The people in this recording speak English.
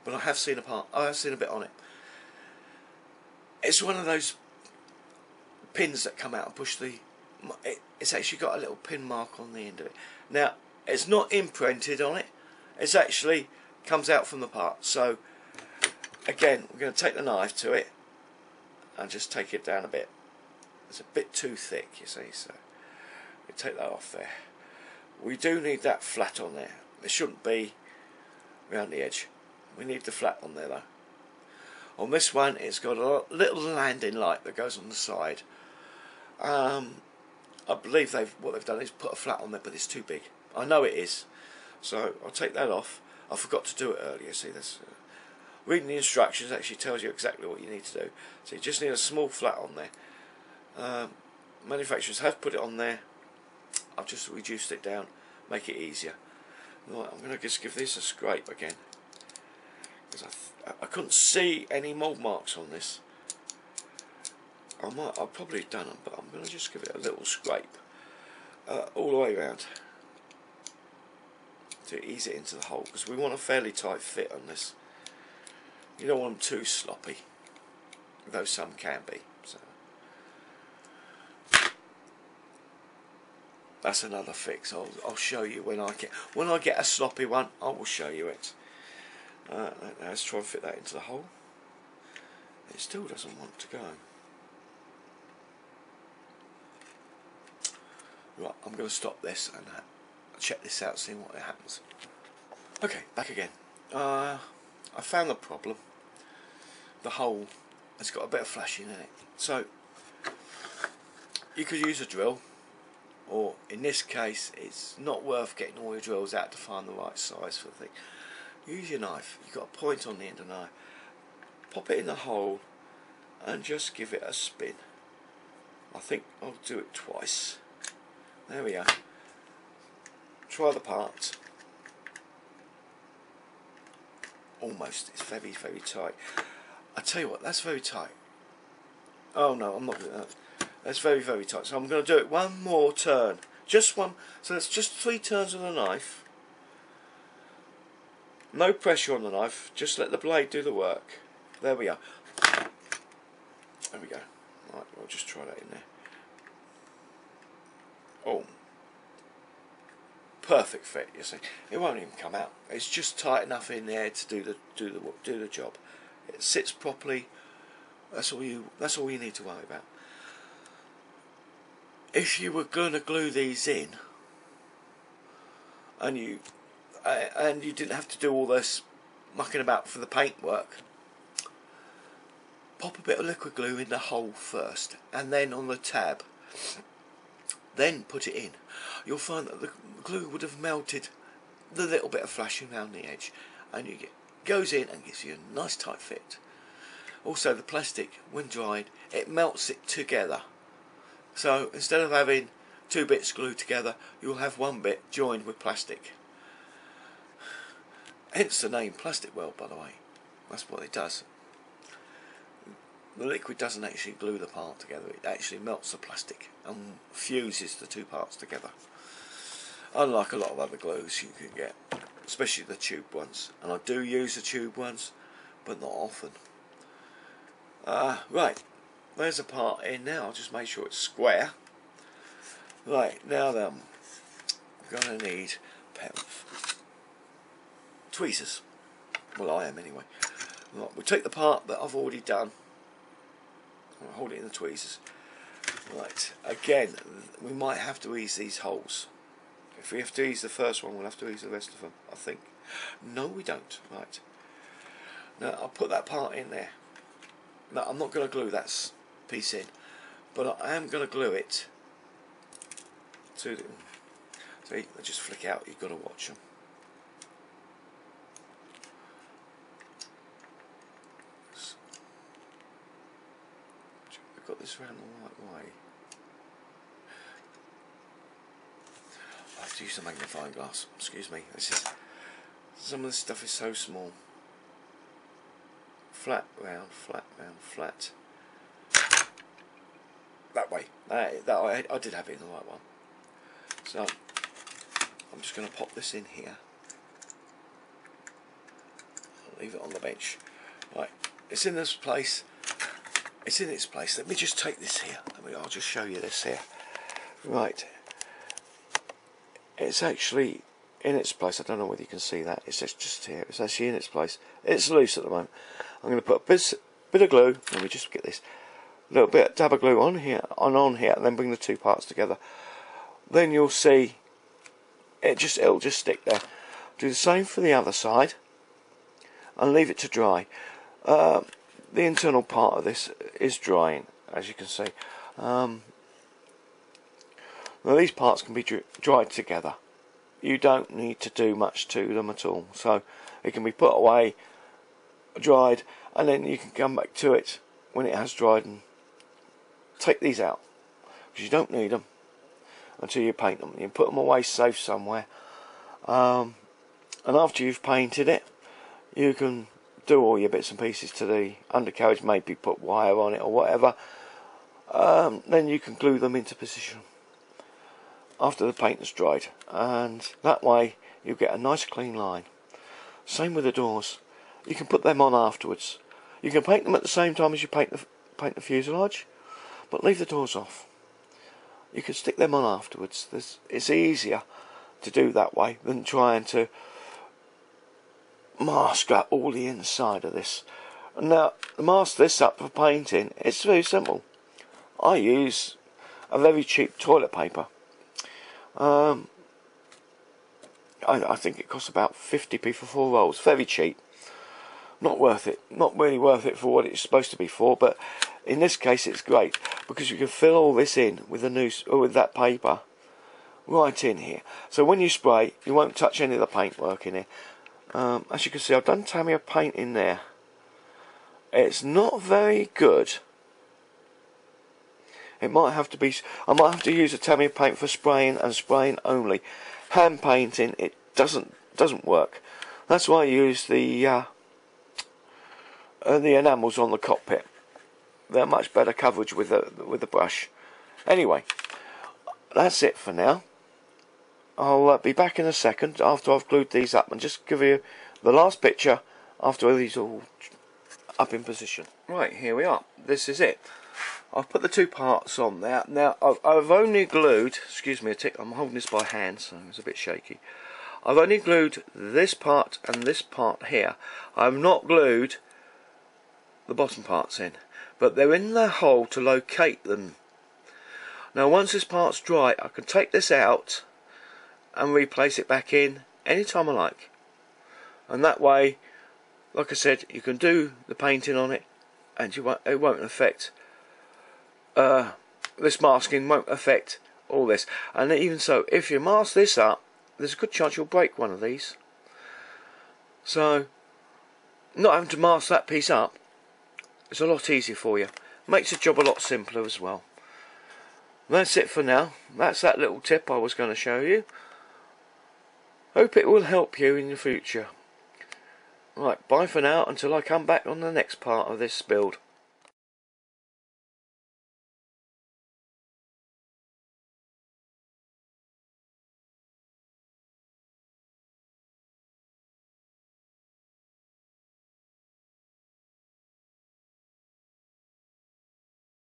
but I have seen a part. I have seen a bit on it. It's one of those pins that come out and push the. It's actually got a little pin mark on the end of it. Now it's not imprinted on it. It's actually comes out from the part. So again, we're going to take the knife to it and just take it down a bit. It's a bit too thick, you see. So we take that off there. We do need that flat on there. It shouldn't be around the edge. We need the flat on there though. On this one, it's got a little landing light that goes on the side. I believe what they've done is put a flat on there, but it's too big. I know it is, so I'll take that off. I forgot to do it earlier. See, this reading the instructions actually tells you exactly what you need to do. So you just need a small flat on there. Manufacturers have put it on there. I've just reduced it down, make it easier. Right, I'm going to just give this a scrape again, because I couldn't see any mould marks on this. I've probably done them, but I'm going to just give it a little scrape all the way around to ease it into the hole, because we want a fairly tight fit on this. You don't want them too sloppy, though some can be. So that's another fix. I'll show you when I get a sloppy one. I will show you it. Let's try and fit that into the hole. It still doesn't want to go. Right, I'm going to stop this and check this out, see what happens. Okay, back again. I found the problem. The hole has got a bit of flashing in it. So you could use a drill, or in this case it's not worth getting all your drills out to find the right size for the thing. Use your knife. You've got a point on the end of the knife. Pop it in the hole and just give it a spin. I think I'll do it twice. There we go. Try the part. Almost. It's very, very tight. I tell you what, that's very tight. Oh no, I'm not doing that. That's very, very tight. So I'm going to do it one more turn. Just one. So that's just 3 turns of the knife. No pressure on the knife. Just let the blade do the work. There we are. There we go. Right, I'll just try that in there. Oh, perfect fit. You see, it won't even come out. It's just tight enough in there to do the job. It sits properly. That's all you need to worry about. If you were going to glue these in, and you didn't have to do all this mucking about for the paintwork, pop a bit of liquid glue in the hole first, and then on the tab. Then put it in. You'll find that the glue would have melted the little bit of flashing around the edge, and goes in and gives you a nice tight fit. Also, the plastic, when dried, it melts it together. So instead of having 2 bits glued together, you'll have 1 bit joined with plastic. Hence the name Plastic Weld, by the way. That's what it does. The liquid doesn't actually glue the part together, it actually melts the plastic and fuses the 2 parts together. Unlike a lot of other glues you can get, especially the tube ones. And I do use the tube ones, but not often. Right, there's a part in now. I'll just make sure it's square. Right, now then, I'm going to need a pair of tweezers. Well, I am anyway. Right, we'll take the part that I've already done. I'll hold it in the tweezers. Right, again, we might have to ease these holes. If we have to ease the first one, we'll have to ease the rest of them, I think. No, we don't. Right. Now, I'll put that part in there. Now, I'm not going to glue that piece in, but I am going to glue it to the... See, they just flick out. You've got to watch them. I've got this round the right way. I have to use the magnifying glass. Excuse me. Some of this stuff is so small. Flat, round, flat, round, flat. That way. I did have it in the right one. So I'm just going to pop this in here. leave it on the bench. Right, it's in this place. It's in its place. Let me just take this here. I'll just show you this here. Right, it's actually in its place. I don't know whether you can see that. It's just here. It's actually in its place. It's loose at the moment. I'm going to put a bit of glue. Let me just get this. A little bit of dab of glue on here, on here, and then bring the two parts together. Then you'll see it'll just stick there. Do the same for the other side, and leave it to dry. The internal part of this is drying, as you can see. Now these parts can be dried together. You don't need to do much to them at all. So it can be put away, dried, and then you can come back to it when it has dried and take these out, because you don't need them until you paint them. You put them away safe somewhere, and after you've painted it, you can do all your bits and pieces to the undercarriage, maybe put wire on it or whatever. Then you can glue them into position after the paint has dried, and that way you get a nice clean line. Same with the doors. You can put them on afterwards. You can paint them at the same time as you paint the fuselage, but leave the doors off. You can stick them on afterwards. It's easier to do that way than trying to mask up all the inside of this. Now, to mask this up for painting, it's very simple. I use a very cheap toilet paper. I think it costs about 50p for 4 rolls. Very cheap. Not worth it. Not really worth it for what it's supposed to be for, but in this case it's great because you can fill all this in with that paper right in here. So when you spray, you won't touch any of the paintwork in here. As you can see, I've done Tamiya paint in there. It's not very good. I might have to use a Tamiya paint for spraying and spraying only. Hand painting, it doesn't work. That's why I use the enamels on the cockpit. They're much better coverage with the brush. Anyway, that's it for now. I'll be back in a second after I've glued these up and just give you the last picture after these are all up in position. Right, here we are. This is it. I've put the two parts on there. Now, I've only glued, excuse me a tick, I'm holding this by hand, so it's a bit shaky. I've only glued this part and this part here. I've not glued the bottom parts in, but they're in the hole to locate them. Now, once this part's dry, I can take this out and replace it back in anytime I like. And that way, like I said, you can do the painting on it, and it won't affect. This masking won't affect all this. And even so, if you mask this up, there's a good chance you'll break one of these. So, not having to mask that piece up, it's a lot easier for you. Makes the job a lot simpler as well. That's it for now. That's that little tip I was going to show you. Hope it will help you in the future. Right, bye for now until I come back on the next part of this build.